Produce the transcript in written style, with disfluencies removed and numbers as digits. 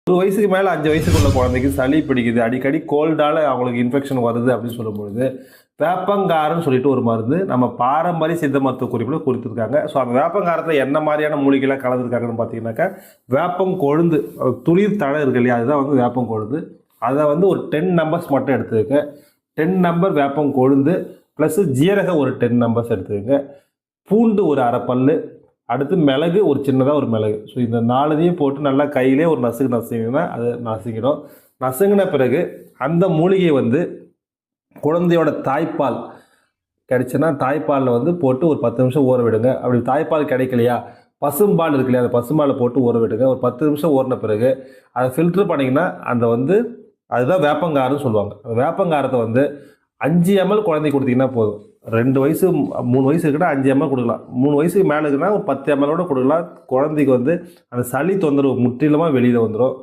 1 வயசுக்கு மேலே 5 வயசுக்குள்ள குழந்தைக்கு சளி பிடிக்குது, அடிக்கடி கோல்டால் அவங்களுக்கு இன்ஃபெக்ஷன் வருது அப்படின்னு சொல்லும்பொழுது வேப்பங்காரன்னு சொல்லிட்டு ஒரு மருந்து நம்ம பாரம்பரிய சித்த மருத்துவ குறிப்பில் கொடுத்துருக்காங்க. ஸோ அந்த வேப்பங்காரத்தில் என்ன மாதிரியான மூலிகைலாம் கலந்துருக்காங்கன்னு பார்த்தீங்கன்னாக்கா வேப்பங்கொழுந்து, துளிர் தழை இருக்கு இல்லையா, அதுதான் வந்து வேப்பங்கொழுந்து. அதை வந்து ஒரு 10 நம்பர்ஸ் மட்டும் எடுத்துக்கங்க. 10 நம்பர் வேப்பங்கொழுந்து ப்ளஸ் ஜீரகம் ஒரு 10 நம்பர்ஸ் எடுத்துக்கங்க. பூண்டு ஒரு அரை பல்லு, அடுத்து மிளகு ஒரு சின்னதாக ஒரு மிளகு. ஸோ இந்த 4தையும் போட்டு நல்லா கையிலே ஒரு நசுங்கினா அது நசுங்கிடும். நசுங்கின பிறகு அந்த மூலிகையை வந்து குழந்தையோட தாய்ப்பால் கிடைச்சுன்னா தாய்ப்பாலில் வந்து போட்டு ஒரு 10 நிமிஷம் ஊற விடுங்க. அப்படி தாய்ப்பால் கிடைக்கலையா பசும்பால் இருக்கு இல்லையா, அந்த பசும்பாலை போட்டு ஊற விடுங்க. ஒரு 10 நிமிஷம் ஊறின பிறகு அதை ஃபில்ட்ரு பண்ணிங்கன்னா அந்த வந்து அதுதான் வேப்பங்காரன்னு சொல்லுவாங்க. அந்த வேப்பங்காரத்தை வந்து 5 ml குழந்தைக்கு கொடுத்தீங்கன்னா போதும். 2 வயசு 3 வயசு இருக்குன்னா 5 ml கொடுக்கலாம். 3 வயசுக்கு மேலே இருக்குன்னா ஒரு 10 ml கொடுக்கலாம். குழந்தைக்கு வந்து அந்த சளி தொந்தரவு முற்றிலுமாக வெளியில் வந்துடும்.